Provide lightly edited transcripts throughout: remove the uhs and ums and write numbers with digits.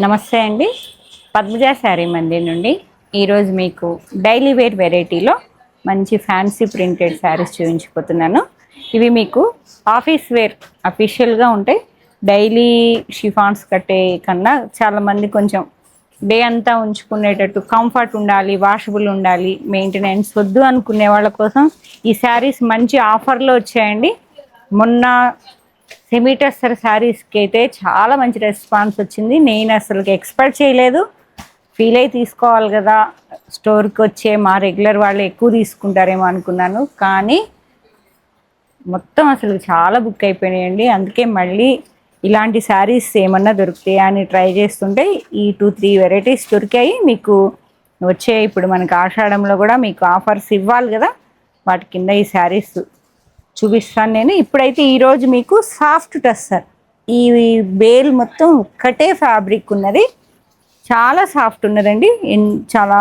నమస్తే అండి. పద్మజ శారీ మందిర్ నుండి ఈరోజు మీకు డైలీ వేర్ వెరైటీలో మంచి ఫ్యాన్సీ ప్రింటెడ్ శారీస్ చూపించిపోతున్నాను. ఇవి మీకు ఆఫీస్ వేర్ అఫీషియల్గా ఉంటాయి. డైలీ షిఫాన్స్ కట్టే కన్నా చాలామంది కొంచెం డే అంతా ఉంచుకునేటట్టు కంఫర్ట్ ఉండాలి, వాషబుల్ ఉండాలి, మెయింటెనెన్స్ వద్దు అనుకునే వాళ్ళ కోసం ఈ శారీస్ మంచి ఆఫర్లో వచ్చాయండి. మొన్న సెమీటస్టర్ శారీస్కి అయితే చాలా మంచి రెస్పాన్స్ వచ్చింది. నేను అసలు ఎక్స్పెక్ట్ చేయలేదు. ఫీల్ అయి తీసుకోవాలి కదా, స్టోర్కి వచ్చే మా రెగ్యులర్ వాళ్ళు ఎక్కువ తీసుకుంటారేమో అనుకున్నాను. కానీ మొత్తం అసలు చాలా బుక్ అయిపోయినాయండి. అందుకే మళ్ళీ ఇలాంటి శారీస్ ఏమన్నా దొరుకుతాయా అని ట్రై చేస్తుంటే ఈ 2-3 వెరైటీస్ దొరికాయి. మీకు వచ్చే ఇప్పుడు మనకి ఆషాఢంలో కూడా మీకు ఆఫర్స్ ఇవ్వాలి కదా, వాటి కింద ఈ శారీస్ చూపిస్తాను నేను. ఇప్పుడైతే ఈరోజు మీకు సాఫ్ట్ టస్సర్, ఈ బేల్ మొత్తం ఒక్కటే ఫ్యాబ్రిక్ ఉన్నది, చాలా సాఫ్ట్ ఉన్నదండి. చాలా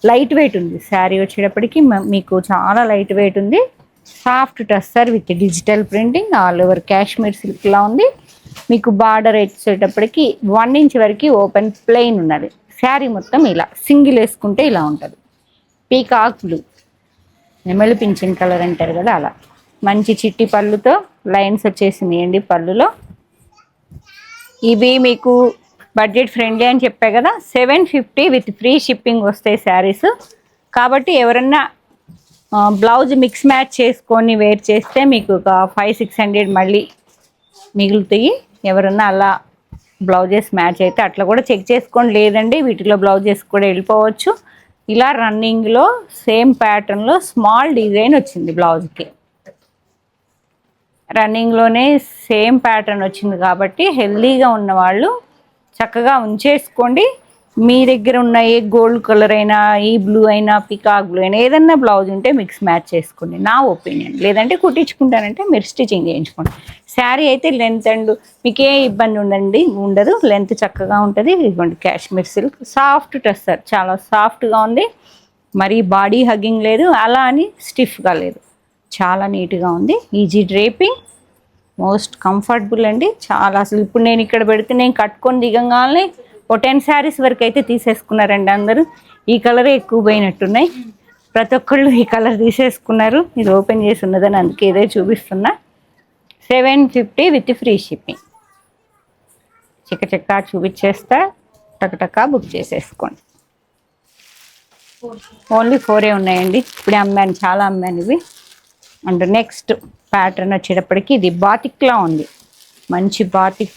లైట్ వెయిట్ ఉంది శారీ వచ్చేటప్పటికి, మీకు చాలా లైట్ వెయిట్ ఉంది. Soft tussar with digital printing, all over Kashmir సిల్క్లా ఉంది. మీకు బార్డర్ వచ్చేటప్పటికి 1 ఇంచ్ వరకు ఓపెన్ ప్లెయిన్ ఉన్నది. శారీ మొత్తం ఇలా సింగిల్ వేసుకుంటే ఇలా ఉంటుంది. పీకాక్ బ్లూ, నెమలి పింఛన్ కలర్ అంటారు కదా, అలా మంచి చిట్టి పళ్ళుతో లైన్స్ వచ్చేసినాయండి పళ్ళులో. ఇవి మీకు బడ్జెట్ ఫ్రెండ్లీ అని చెప్పా కదా, 750 విత్ ఫ్రీ షిప్పింగ్ వస్తాయి శారీస్. కాబట్టి ఎవరన్నా బ్లౌజ్ మిక్స్ మ్యాచ్ చేసుకొని వేర్ చేస్తే మీకు ఒక 500-600 మళ్ళీ మిగులుతాయి. ఎవరన్నా అలా బ్లౌజెస్ మ్యాచ్ అయితే అట్లా కూడా చెక్ చేసుకోండి, లేదండి వీటిలో బ్లౌజెస్ కూడా వెళ్ళిపోవచ్చు. ఇలా రన్నింగ్లో సేమ్ ప్యాటర్న్లో స్మాల్ డిజైన్ వచ్చింది బ్లౌజ్కి. రన్నింగ్లోనే సేమ్ ప్యాటర్న్ వచ్చింది కాబట్టి హెల్దీగా ఉన్నవాళ్ళు చక్కగా ఉంచేసుకోండి. మీ దగ్గర ఉన్న ఏ గోల్డ్ కలర్ అయినా, ఈ బ్లూ అయినా, పికాక్ బ్లూ అయినా, ఏదన్నా బ్లౌజ్ ఉంటే మిక్స్ మ్యాచ్ చేసుకోండి, నా ఒపీనియన్. లేదంటే కుట్టించుకుంటానంటే మీరు స్టిచ్చింగ్ చేయించుకోండి. శారీ అయితే లెంత్ అండ్ మీకు ఏ ఇబ్బంది ఉండదు, లెంత్ చక్కగా ఉంటుంది. ఇదిగోండి కాశ్మీర్ సిల్క్ సాఫ్ట్ టస్సర్, చాలా సాఫ్ట్గా ఉంది. మరీ బాడీ హగ్గింగ్ లేదు, అలా అని స్టిఫ్గా లేదు, చాలా నీట్గా ఉంది. ఈజీ డ్రేపింగ్, మోస్ట్ కంఫర్టబుల్ అండి. చాలా అసలు ఇప్పుడు నేను ఇక్కడ పెడితే నేను కట్టుకొని దిగంగానే ఓ 10 శారీస్ వరకు అయితే తీసేసుకున్నారండి అందరూ. ఈ కలరే ఎక్కువ పోయినట్టున్నాయి, ప్రతి ఒక్కళ్ళు ఈ కలర్ తీసేసుకున్నారు. ఇది ఓపెన్ చేసి ఉన్నదని అందుకే ఇదే చూపిస్తున్నా. 750 విత్ ఫ్రీ షిప్పింగ్. చిక్క చూపించేస్తా, టకటకా బుక్ చేసేసుకోండి. ఓన్లీ 4 ఉన్నాయండి, ఇప్పుడే అమ్మాను, చాలా అమ్మాను ఇవి. అండ్ నెక్స్ట్ ప్యాటర్న్ వచ్చేటప్పటికి ఇది బాతిక్లా ఉంది, మంచి batik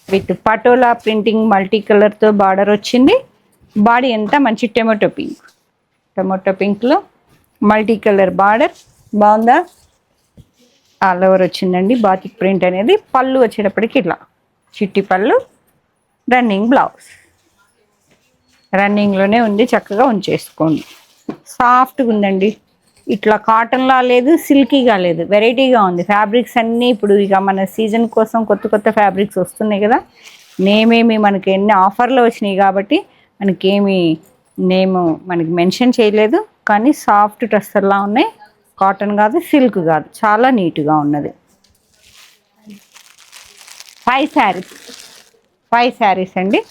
with patola printing, multi కలర్తో బార్డర్ వచ్చింది. బాడీ అంతా మంచి టొమాటో పింక్లో మల్టీ కలర్ బార్డర్, బాగుందా? ఆల్ ఓవర్ వచ్చిందండి బాతిక్ ప్రింట్ అనేది. పళ్ళు వచ్చేటప్పటికి ఇట్లా చిట్టి పళ్ళు, రన్నింగ్ బ్లౌజ్, రన్నింగ్లోనే ఉంది, చక్కగా ఉంచేసుకోండి. సాఫ్ట్గా ఉందండి, ఇట్లా కాటన్లా లేదు, సిల్కీగా లేదు, వెరైటీగా ఉంది. ఫ్యాబ్రిక్స్ అన్నీ ఇప్పుడు ఇక మన సీజన్ కోసం కొత్త ఫ్యాబ్రిక్స్ వస్తున్నాయి కదా, నేమేమి మనకి ఎన్ని ఆఫర్లు వచ్చినాయి కాబట్టి మనకి మెన్షన్ చేయలేదు. కానీ సాఫ్ట్ టస్సర్లా ఉన్నాయి, కాటన్ కాదు, సిల్క్ కాదు, చాలా నీట్గా ఉన్నది. 5 శారీస్ అండి.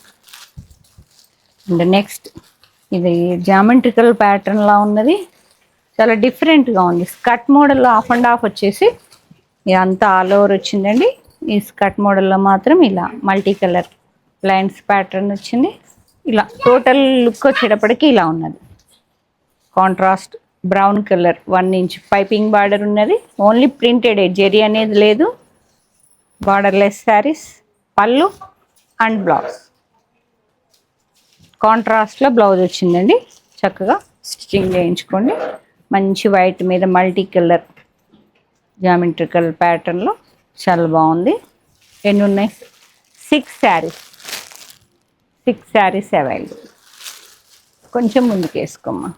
అండ్ నెక్స్ట్ ఇది జామెట్రికల్ ప్యాటర్న్లా ఉన్నది, చాలా డిఫరెంట్గా ఉంది. స్కర్ట్ మోడల్లో ఆఫ్ అండ్ ఆఫ్ వచ్చేసి ఇదంతా ఆల్ ఓవర్ వచ్చిందండి. ఈ స్కర్ట్ మోడల్లో మాత్రం ఇలా మల్టీ కలర్ లైన్స్ ప్యాటర్న్ వచ్చింది. ఇలా టోటల్ లుక్ వచ్చేటప్పటికి ఇలా ఉన్నది. Contrast brown colour 1 inch piping border ఉన్నది. ఓన్లీ ప్రింటెడ్, జెరీ అనేది లేదు. బార్డర్లెస్ శారీస్, పళ్ళు అండ్ బ్లౌజ్. కాంట్రాస్ట్లో బ్లౌజ్ వచ్చిందండి, చక్కగా స్టిచ్చింగ్ చేయించుకోండి. మంచి వైట్ మీద మల్టీ కలర్ జామెట్రికల్ ప్యాటర్న్లో చాలా బాగుంది. ఎన్ని ఉన్నాయి? 6 శారీస్ అవైలబుల్. కొంచెం ముందుకు వేసుకోమ్మా.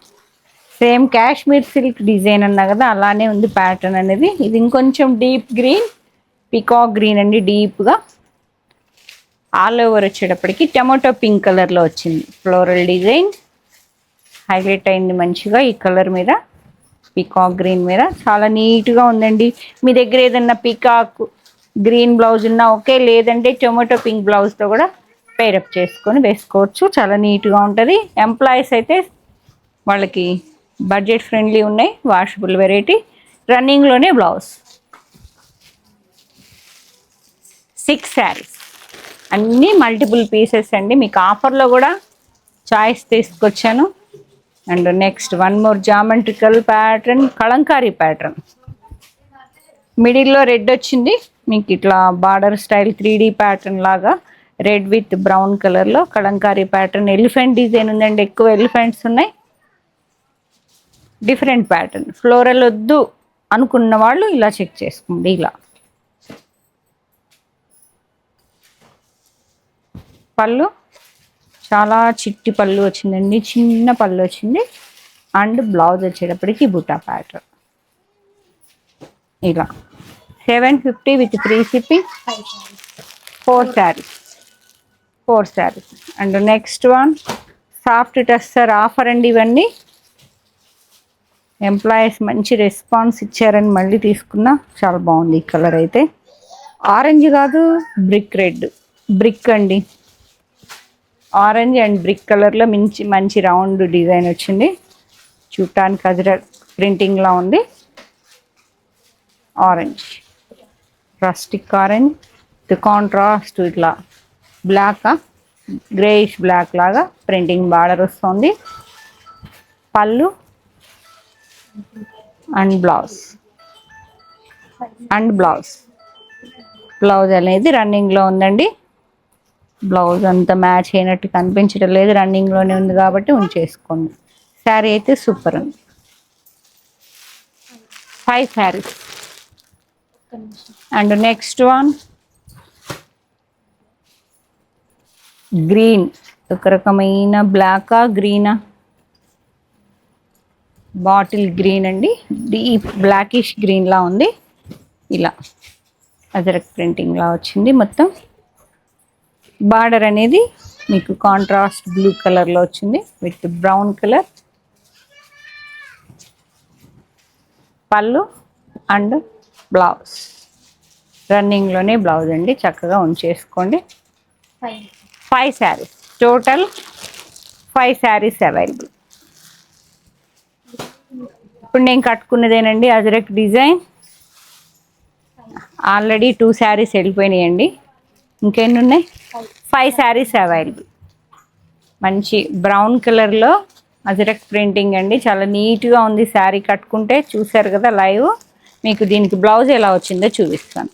సేమ్ కాశ్మీర్ సిల్క్ డిజైన్ అన్నా కదా, అలానే ఉంది ప్యాటర్న్ అనేది. ఇది ఇంకొంచెం డీప్ గ్రీన్, పికాక్ గ్రీన్ అండి, డీప్గా. ఆల్ ఓవర్ వచ్చేటప్పటికి టమాటో పింక్ కలర్లో వచ్చింది. ఫ్లోరల్ డిజైన్ హైలైట్ అయింది మంచిగా ఈ కలర్ మీద, పికాక్ గ్రీన్ మీద, చాలా నీట్గా ఉందండి. మీ దగ్గర ఏదన్నా పికాక్ గ్రీన్ బ్లౌజ్ ఉన్నా ఓకే, లేదంటే టొమాటో పింక్ బ్లౌజ్తో కూడా పేరప్ చేసుకొని వేసుకోవచ్చు. చాలా నీట్గా ఉంటుంది. ఎంప్లాయీస్ అయితే వాళ్ళకి బడ్జెట్ ఫ్రెండ్లీ ఉన్నాయి, వాషబుల్ వెరైటీ. రన్నింగ్లోనే బ్లౌజ్. 6 శారీస్ అన్నీ మల్టిపుల్ పీసెస్ అండి. మీకు ఆఫర్లో కూడా చాయిస్ తీసుకొచ్చాను. And next one more geometrical pattern, Kalamkari pattern. మిడిల్లో రెడ్ వచ్చింది మీకు, ఇట్లా బార్డర్ స్టైల్ 3D ప్యాటర్న్ లాగా రెడ్ విత్ బ్రౌన్ కలర్లో కలంకారీ ప్యాటర్న్. ఎలిఫెంట్ డిజైన్ ఉందండి, ఎక్కువ ఎలిఫెంట్స్ ఉన్నాయి. Different pattern. ఫ్లోరల్ వద్దు అనుకున్న వాళ్ళు ఇలా చెక్ చేసుకోండి. ఇలా పళ్ళు చాలా చిట్టి పళ్ళు వచ్చిందండి, చిన్న పళ్ళు వచ్చింది. అండ్ బ్లౌజ్ వచ్చేటప్పటికి బుటా ప్యాటర్న్. ఇలా 750 with free shipping. 4 saris. And next one soft tussar offer అండి. ఇవన్నీ ఎంప్లాయీస్ మంచి రెస్పాన్స్ ఇచ్చారని మళ్ళీ తీసుకున్నా. చాలా బాగుంది ఈ కలర్ అయితే. ఆరెంజ్ కాదు, బ్రిక్ రెడ్. బ్రిక్ అండి, ఆరెంజ్ అండ్ బ్రిక్ కలర్లో మంచి రౌండ్ డిజైన్ వచ్చింది. చూడటానికి అజరక్ ప్రింటింగ్లా ఉంది. Orange, rustic orange with contrast ఇట్లా బ్లాక్, గ్రేయిష్ బ్లాక్ లాగా ప్రింటింగ్ బార్డర్ వస్తుంది. పళ్ళు అండ్ బ్లౌజ్ అనేది రన్నింగ్లో ఉందండి. బ్లౌజ్ అంతా మ్యాచ్ అయినట్టు కనిపించడం లేదు, రన్నింగ్లోనే ఉంది కాబట్టి ఉంచేసుకోండి. శారీ అయితే సూపర్ ఉంది. 5 saris. And next one green, ఒక రకమైన బ్లాకా గ్రీనా, బాటిల్ గ్రీన్ అండి. డీప్ బ్లాకిష్ గ్రీన్లా ఉంది. ఇలా అజరక్ ప్రింటింగ్లా వచ్చింది మొత్తం. బార్డర్ అనేది మీకు కాంట్రాస్ట్ బ్లూ కలర్లో వచ్చింది విత్ బ్రౌన్ కలర్. పళ్ళు అండ్ బ్లౌజ్. రన్నింగ్లోనే బ్లౌజ్ అండి, చక్కగా ఉంచేసుకోండి. 5 శారీస్. Total 5 saris available. ఇప్పుడు నేను కట్టుకున్నదేనండి అజరక్ డిజైన్. ఆల్రెడీ 2 శారీస్ వెళ్ళిపోయినాయండి, ఇంకెన్ని ఉన్నాయి? 5 శారీస్ అవైలబుల్. మంచి బ్రౌన్ కలర్లో అజరక్ ప్రింటింగ్ అండి, చాలా నీట్గా ఉంది. శారీ కట్టుకుంటే చూసారు కదా లైవ్. మీకు దీనికి బ్లౌజ్ ఎలా వచ్చిందో చూపిస్తాను.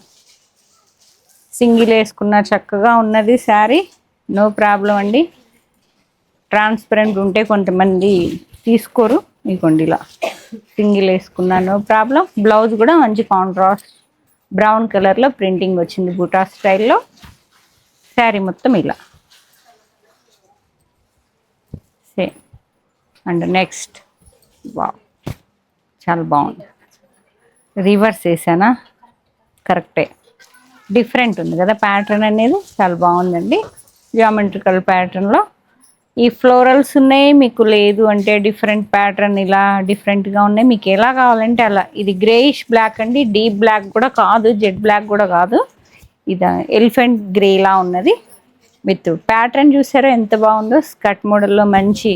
సింగిల్ వేసుకున్న చక్కగా ఉన్నది శారీ, నో ప్రాబ్లం అండి. ట్రాన్స్పరెంట్ ఉంటే కొంతమంది తీసుకోరు, మీకోండి ఇలా సింగిల్ వేసుకున్నా నో ప్రాబ్లం. బ్లౌజ్ కూడా మంచి కాంట్రాస్ట్ బ్రౌన్ కలర్లో ప్రింటింగ్ వచ్చింది బూటా స్టైల్లో. శారీ మొత్తం ఇలా సేమ్. అండ్ నెక్స్ట్ వావ్, చాలా బాగుంది. రివర్స్ వేసానా? కరెక్టే, డిఫరెంట్ ఉంది కదా ప్యాటర్న్ అనేది, చాలా బాగుందండి. జామెట్రికల్ ప్యాటర్న్లో ఈ ఫ్లోరల్స్ ఉన్నాయి. మీకు లేదు అంటే డిఫరెంట్ ప్యాటర్న్ ఇలా డిఫరెంట్గా ఉన్నాయి, మీకు ఎలా కావాలంటే అలా. ఇది గ్రేయిష్ బ్లాక్ అండి, డీప్ బ్లాక్ కూడా కాదు, జెడ్ బ్లాక్ కూడా కాదు. ఇది ఎలిఫెంట్ గ్రేలా ఉన్నది విత్ ప్యాటర్న్. చూసారా ఎంత బాగుందో? స్కర్ట్ మోడల్లో మంచి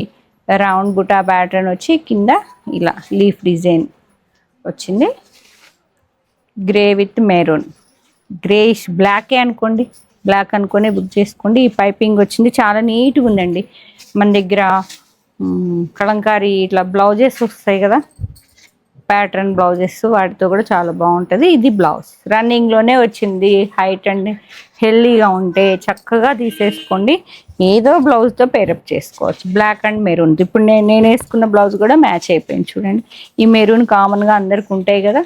రౌండ్ బుటా ప్యాటర్న్ వచ్చి కింద ఇలా లీఫ్ డిజైన్ వచ్చింది. గ్రే విత్ మెరూన్, గ్రేయిష్ బ్లాకే అనుకోండి, బ్లాక్ అనుకొని బుక్ చేసుకోండి. ఈ పైపింగ్ వచ్చింది, చాలా నీట్గా ఉందండి. మన దగ్గర కలంకారీ ఇట్లా బ్లౌజెస్ వస్తాయి కదా, ప్యాటర్న్ బ్లౌజెస్, వాటితో కూడా చాలా బాగుంటుంది. ఇది బ్లౌజ్ రన్నింగ్లోనే వచ్చింది. హైట్ అండ్ హెల్దీగా ఉంటే చక్కగా తీసేసుకోండి. ఏదో బ్లౌజ్తో పేరప్ చేసుకోవచ్చు. బ్లాక్ అండ్ మెరూన్, ఇప్పుడు నేను వేసుకున్న బ్లౌజ్ కూడా మ్యాచ్ అయిపోయింది చూడండి. ఈ మెరూన్ కామన్గా అందరికి ఉంటాయి కదా,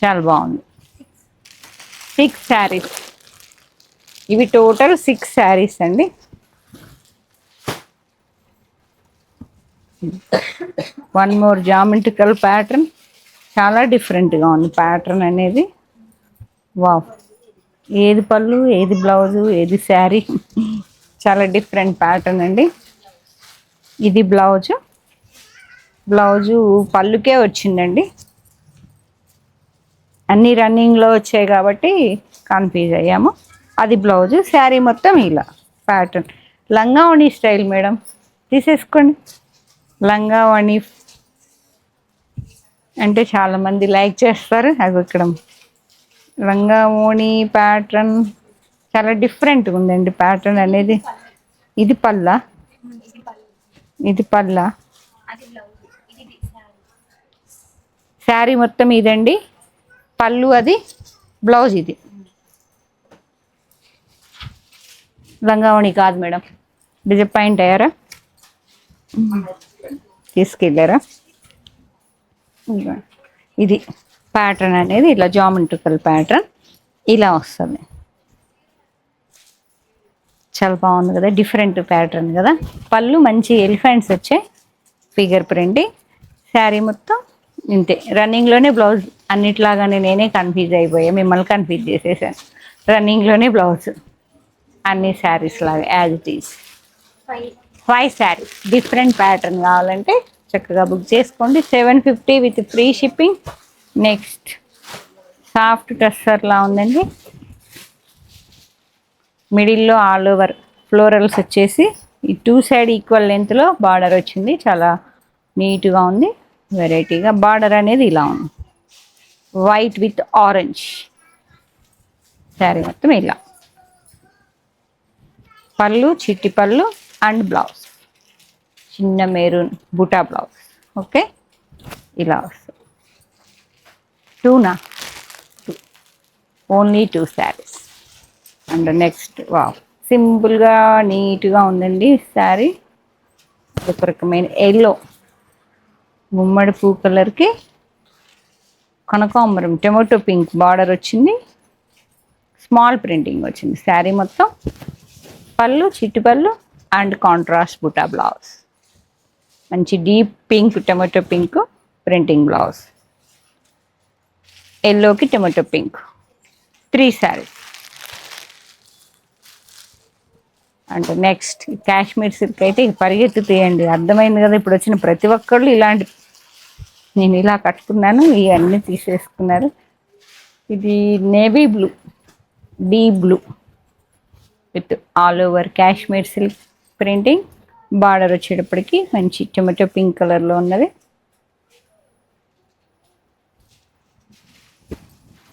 చాలా బాగుంది. 6 శారీస్. ఇవి టోటల్ 6 శారీస్ అండి. వన్ మోర్ జామెట్రికల్ ప్యాటర్న్, చాలా డిఫరెంట్గా ఉంది ప్యాటర్న్ అనేది. వావ్, ఏది పళ్ళు, ఏది బ్లౌజు, ఏది శారీ, చాలా డిఫరెంట్ ప్యాటర్న్ అండి. ఇది బ్లౌజు, బ్లౌజు పళ్ళుకే వచ్చిందండి. అన్నీ రన్నింగ్లో వచ్చాయి కాబట్టి కన్ఫ్యూజ్ అయ్యాము. అది బ్లౌజ్. శారీ మొత్తం ఇలా ప్యాటర్న్. లంగావణి స్టైల్ మేడం, తీసేసుకోండి. లంగావణి అంటే చాలామంది లైక్ చేస్తారు. అది ఇక్కడ లంగావోణి ప్యాటర్న్ చాలా డిఫరెంట్గా ఉందండి ప్యాటర్న్ అనేది. ఇది పల్లా, ఇది పల్లా, శారీ మొత్తం ఇదండి పళ్ళు, అది బ్లౌజ్. ఇది లంగావోణి కాదు మేడం, డిజపాయింట్ అయ్యారా? తీసుకెళ్ళారా? ఇది ప్యాటర్న్ అనేది ఇలా జామెట్రికల్ ప్యాటర్న్ ఇలా వస్తుంది. చాలా బాగుంది కదా, డిఫరెంట్ ప్యాటర్న్ కదా. పళ్ళు మంచి ఎలిఫెంట్స్ వచ్చాయి, ఫిగర్ ప్రింటింగ్. శారీ మొత్తం ఇంతే. రన్నింగ్లోనే బ్లౌజ్. అన్నిట్లాగానే నేనే కన్ఫ్యూజ్ అయిపోయా, మిమ్మల్ని కన్ఫ్యూజ్ చేసేసాను. రన్నింగ్లోనే బ్లౌజ్ అన్ని శారీస్ లాగా as it is. 5 saris different pattern కావాలంటే చక్కగా బుక్ చేసుకోండి. 750 with free shipping. Next soft టస్సర్లా ఉందండి. మిడిల్లో ఆల్ ఓవర్ ఫ్లోరల్స్ వచ్చేసి ఈ 2 సైడ్ ఈక్వల్ లెంత్లో బార్డర్ వచ్చింది. చాలా నీట్గా ఉంది, వెరైటీగా. బార్డర్ అనేది ఇలా ఉంది, వైట్ విత్ ఆరెంజ్. శారీ మొత్తం ఇలా పళ్ళు, చిట్టి పళ్ళు అండ్ బ్లౌజ్ చిన్న మెరూన్ బుటా బ్లౌజ్. ఓకే, ఇలా వస్తుంది. 2 only 2 saris. And next wow, సింపుల్గా నీట్గా ఉందండి శారీ. ఒక రకమైన ఎల్లో గుమ్మడి పూ కలర్కి కనకాంబరం టొమాటో పింక్ బార్డర్ వచ్చింది. స్మాల్ ప్రింటింగ్ వచ్చింది శారీ మొత్తం. పళ్ళు, చిట్టి పళ్ళు అండ్ కాంట్రాస్ట్ బుటా బ్లౌజ్. మంచి deep pink tomato pink printing blouse. ఎల్లోకి టొమాటో పింక్. 3 శారీస్. అంటే నెక్స్ట్ కాశ్మీర్ సిల్క్ అయితే పరిగెత్తుతాయండి, అర్థమైంది కదా. ఇప్పుడు వచ్చిన ప్రతి ఒక్కళ్ళు ఇలాంటి, నేను ఇలా కట్టుకున్నాను, ఇవన్నీ తీసేసుకున్నారు. ఇది navy blue, deep blue with all over Kashmir silk printing. Border వచ్చేటప్పటికి మంచి టొమాటో పింక్ కలర్లో ఉన్నది.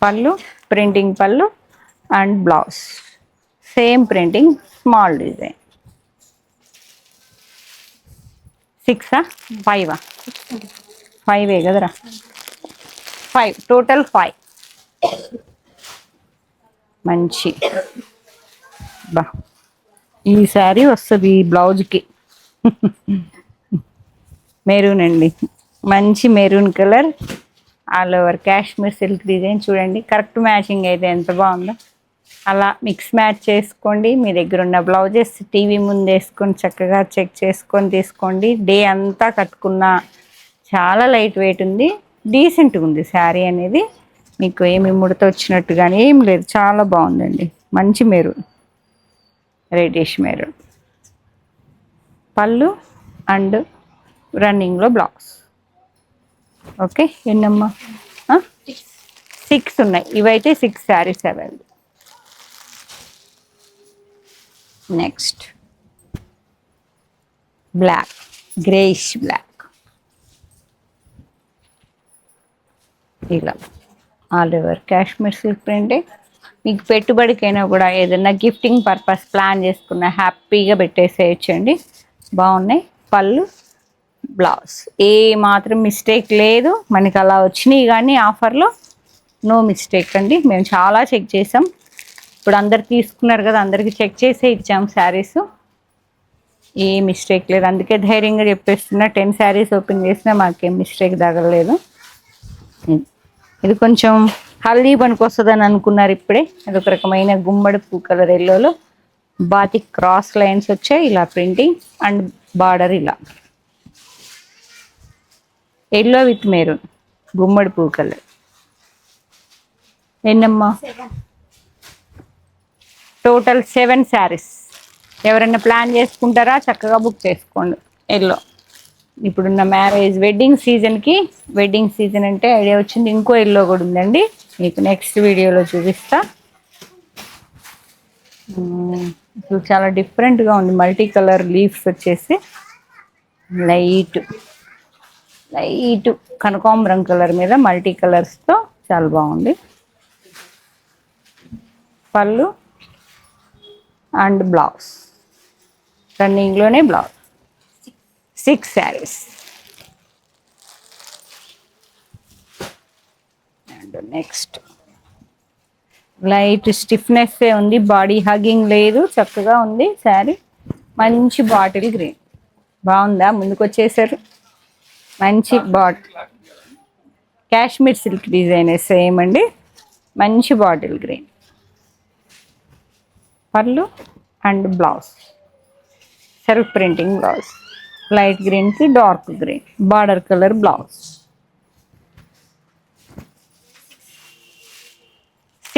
పళ్ళు, ప్రింటింగ్ పళ్ళు and blouse same printing, small design. 6 5 5 కదరా? 5 టోటల్ 5. మంచి బా, ఈ శారీ వస్తుంది ఈ బ్లౌజ్కి. మెరూన్ అండి, మంచి maroon colour, all over Kashmir silk design. చూడండి కరెక్ట్ మ్యాచింగ్ అయితే ఎంత బాగుందో. అలా మిక్స్ మ్యాచ్ చేసుకోండి. మీ దగ్గర ఉన్న బ్లౌజెస్ టీవీ ముందు వేసుకొని చక్కగా చెక్ చేసుకొని తీసుకోండి. డే అంతా కట్టుకున్నా చాలా లైట్ వెయిట్ ఉంది, డీసెంట్గా ఉంది శారీ అనేది. మీకు ఏమి ముడత వచ్చినట్టుగానే ఏం లేదు, చాలా బాగుందండి. మంచి మెరూన్, రెడ్డిష్ మెరూన్. పళ్ళు అండ్ రన్నింగ్లో బ్లౌజ్. ఓకే, ఎన్నమ్మా? 6 ఉన్నాయి. ఇవైతే 6 saris available. Next black, greyish black. ఇలా all over Kashmir silk printing. మీకు పెట్టుబడికైనా కూడా ఏదైనా గిఫ్టింగ్ పర్పస్ ప్లాన్ చేసుకున్న హ్యాపీగా పెట్టేసేయచ్చండి. బాగున్నాయి. పళ్ళు, బ్లౌజ్ ఏ మాత్రం మిస్టేక్ లేదు. మనకి అలా వచ్చినాయి కానీ ఆఫర్లో నో మిస్టేక్ అండి. మేము చాలా చెక్ చేసాం. ఇప్పుడు అందరు తీసుకున్నారు కదా, అందరికి చెక్ చేసే ఇచ్చాం శారీస్. ఏ మిస్టేక్ లేదు, అందుకే ధైర్యంగా చెప్పేస్తున్నా. 10 శారీస్ ఓపెన్ చేసినా మాకేం మిస్టేక్ తగలలేదు. ఇది కొంచెం హల్దీ పనికి వస్తుందని అనుకున్నారు ఇప్పుడే. అదొక రకమైన గుమ్మడి పూ కలర్ ఎల్లోలో బాతిక్ క్రాస్ లైన్స్ వచ్చాయి. ఇలా ప్రింటింగ్ అండ్ బార్డర్ ఇలా ఎల్లో విత్ మెరూన్ గుమ్మడి పూ కలర్. ఎన్నమ్మా? టోటల్ 7 శారీస్. ఎవరైనా ప్లాన్ చేసుకుంటారా చక్కగా బుక్ చేసుకోండి. ఎల్లో ఇప్పుడున్న మ్యారేజ్ వెడ్డింగ్ సీజన్కి, వెడ్డింగ్ సీజన్ అంటే ఐడియా వచ్చింది. ఇంకో ఎల్లో కూడా ఉందండి, మీకు నెక్స్ట్ వీడియోలో చూపిస్తా. ఇప్పుడు చాలా డిఫరెంట్గా ఉంది. మల్టీ కలర్ లీవ్స్ వచ్చేసి లైట్ లైట్ కనకాంబరం కలర్ మీద మల్టీ కలర్స్తో చాలా బాగుంది. పళ్ళు అండ్ బ్లౌజ్ రన్నింగ్లోనే blouse. 6 saris. And next light stiffness ఉంది, బాడీ హగ్గింగ్ లేదు, చక్కగా ఉంది శారీ. మంచి బాటిల్ గ్రీన్ బాగుందా, ముందుకు వచ్చేసారు. మంచి కాశ్మీర్ సిల్క్ డిజైన్ సేమ్ అండి. మంచి బాటిల్ గ్రీన్ పళ్ళు and blouse self printing blouse. Light గ్రీన్కి dark green border colour blouse.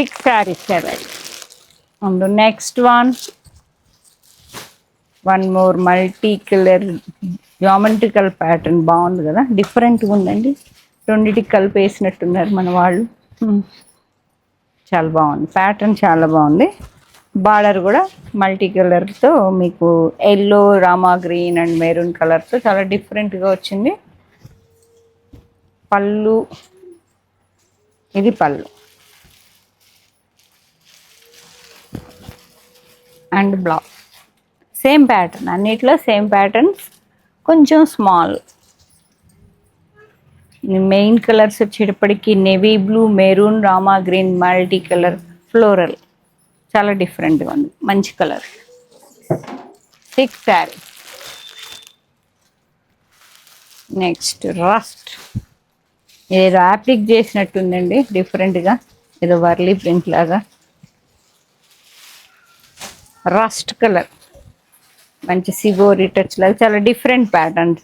6 sarees available. And the next one more multi color geometrical pattern బాగుంది కదా, డిఫరెంట్గా ఉందండి. రెండింటికి కలిపి వేసినట్టున్నారు మన వాళ్ళు. చాలా బాగుంది ప్యాటర్న్, చాలా బాగుంది. బార్డర్ కూడా మల్టీ కలర్తో మీకు yellow, Rama green and maroon కలర్తో చాలా డిఫరెంట్గా వచ్చింది. పళ్ళు, ఇది పళ్ళు అండ్ బ్లౌజ్. సేమ్ ప్యాటర్న్, అన్నిట్లో సేమ్ ప్యాటర్న్స్, కొంచెం స్మాల్. మెయిన్ కలర్స్ వచ్చేటప్పటికి navy blue, maroon, Rama green, multi colour, floral చాలా డిఫరెంట్గా ఉంది. మంచి కలర్. 6 sarees. Next rust. ఏదో యాప్లిక్ చేసినట్టుందండి డిఫరెంట్గా, ఏదో వర్లీ ప్రింట్ లాగా. రస్ట్ కలర్ మంచి సిగోరి టచ్ లాగా చాలా డిఫరెంట్ ప్యాటర్న్స్.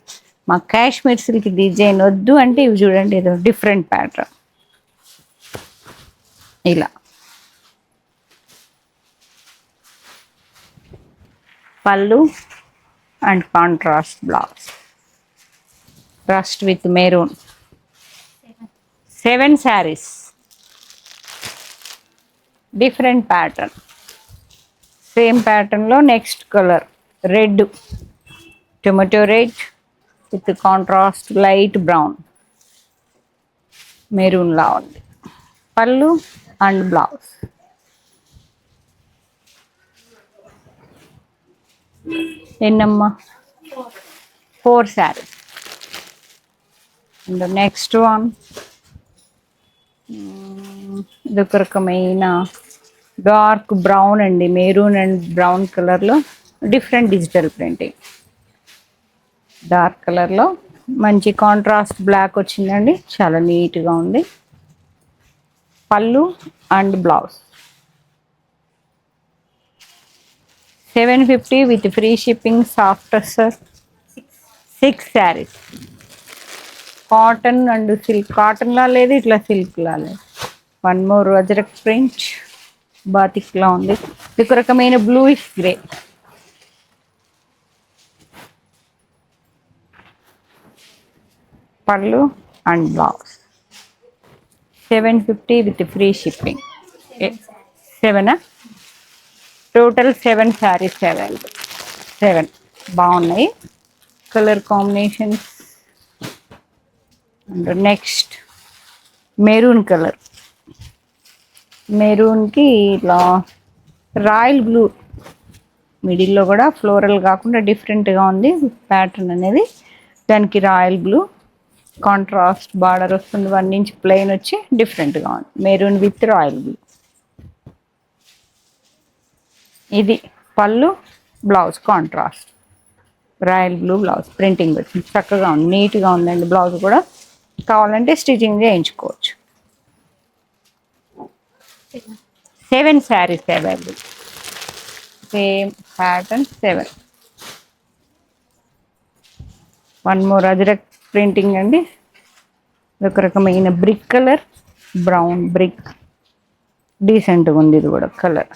మా కాశ్మీర్ సిల్క్ డిజైన్ వద్దు అంటే ఇవి చూడండి, ఏదో డిఫరెంట్ ప్యాటర్న్. ఇలా పళ్ళు and contrast blouse. Rust with maroon. 7 sarees. Different pattern. Same ప్యాటర్న్లో next colour red, tomato red with contrast light brown, maroon లా ఉంది. పళ్ళు అండ్ బ్లౌజ్. ఎన్నమ్మా? 4 sarees. అండ్ నెక్స్ట్ ఇది ఒక రకమైన డార్క్ బ్రౌన్ అండి, మెరూన్ అండ్ బ్రౌన్ కలర్లో డిఫరెంట్ డిజిటల్ ప్రింటింగ్. డార్క్ కలర్లో మంచి కాంట్రాస్ట్ బ్లాక్ వచ్చిందండి, చాలా నీట్గా ఉంది. పళ్ళు and blouse. 750 with free shipping. Soft sir. 6 sarees. Cotton and silk, కాటన్లా లేదు, ఇట్లా సిల్క్లా లేదు. వన్ మోర్ అజరక్ ప్రింట్, బాతిక్లా ఉంది. ఇది ఒక రకమైన బ్లూయిష్ గ్రే. పళ్ళు and blouse. 750 with free shipping. 7 total 7 sarees available. 7 బాగున్నాయి colour combinations. And next maroon colour. మెరూన్కి ఇట్లా రాయల్ బ్లూ, మిడిల్లో కూడా ఫ్లోరల్ కాకుండా డిఫరెంట్గా ఉంది ప్యాటర్న్ అనేది. దానికి రాయల్ బ్లూ కాంట్రాస్ట్ బార్డర్ వస్తుంది, 1 inch ప్లెయిన్ వచ్చి డిఫరెంట్గా ఉంది. Maroon with royal blue. ఇది పళ్ళు, blouse contrast royal blue blouse printing వచ్చింది, చక్కగా ఉంది, నీట్గా ఉందండి. బ్లౌజ్ కూడా కావాలంటే స్టిచ్చింగ్ చేయించుకోవచ్చు. 7 sarees available. Same pattern 7. One more ajrakh printing అండి. ఒక రకమైన బ్రిక్ కలర్, బ్రౌన్ బ్రిక్, డీసెంట్గా ఉంది ఇది కూడా కలర్.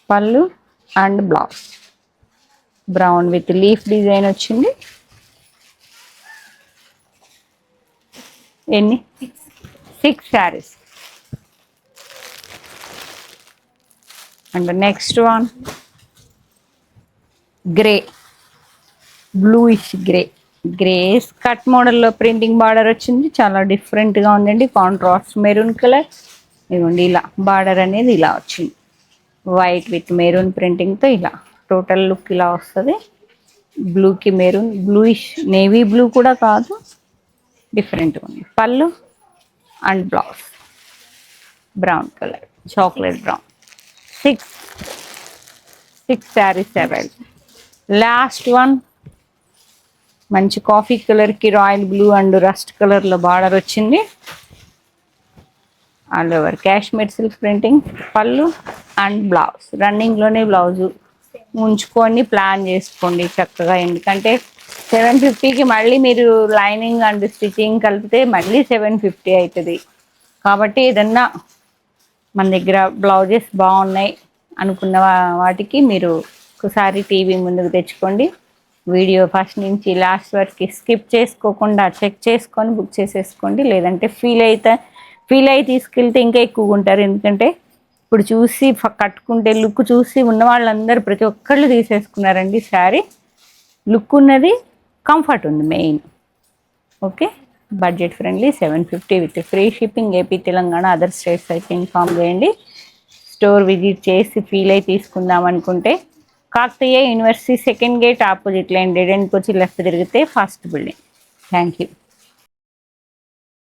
పళ్ళు and blouse. Brown with leaf design వచ్చింది. ఎన్ని? 6 sarees. And next one grey, bluish grey. Grey cut మోడల్లో ప్రింటింగ్ బార్డర్ వచ్చింది, చాలా డిఫరెంట్గా ఉందండి. కాంట్రాస్ట్ మెరూన్ కలర్, ఇదిగోండి ఇలా బార్డర్ అనేది ఇలా వచ్చింది. వైట్ విత్ మెరూన్ ప్రింటింగ్తో ఇలా టోటల్ లుక్ ఇలా వస్తుంది. బ్లూకి మెరూన్, బ్లూయిష్ నేవీ బ్లూ కూడా కాదు, డిఫరెంట్గా ఉంది. పళ్ళు and blouse brown colour, chocolate brown. Six saris available. Last one మంచి కాఫీ కలర్కి రాయల్ బ్లూ అండ్ రస్ట్ కలర్లో బార్డర్ వచ్చింది. All over Kashmir silk printing. పళ్ళు అండ్ బ్లౌజ్ రన్నింగ్లోనే బ్లౌజు ఉంచుకొని ప్లాన్ చేసుకోండి చక్కగా. ఎందుకంటే 750కి మళ్ళీ మీరు లైనింగ్ అండ్ స్టిచ్చింగ్ కలిపితే మళ్ళీ 750 అవుతుంది. కాబట్టి ఏదన్నా మన దగ్గర బ్లౌజెస్ బాగున్నాయి అనుకున్న వాటికి మీరు ఒకసారి టీవీ ముందుకు తెచ్చుకోండి. వీడియో ఫస్ట్ నుంచి లాస్ట్ వరకు స్కిప్ చేసుకోకుండా చెక్ చేసుకొని బుక్ చేసేసుకోండి. లేదంటే ఫీల్ అయ్యి తీసుకెళ్తే ఇంకా ఎక్కువగా ఉంటారు. ఎందుకంటే ఇప్పుడు చూసి కట్టుకుంటే లుక్ చూసి ఉన్న వాళ్ళందరూ ప్రతి ఒక్కళ్ళు తీసేసుకున్నారండి. శారీ లుక్ ఉన్నది, కంఫర్ట్ ఉంది main. Okay, budget friendly 750 with free shipping. AP, Telangana, other states అయితే ఇన్ఫామ్ చేయండి. స్టోర్ విజిట్ చేసి ఫీల్ అయి తీసుకుందాం అనుకుంటే Kakatiya university second gate opposite line dead ఎండ్కి వచ్చి లెఫ్ట్ తిరిగితే ఫస్ట్ బిల్డింగ్. Thank you.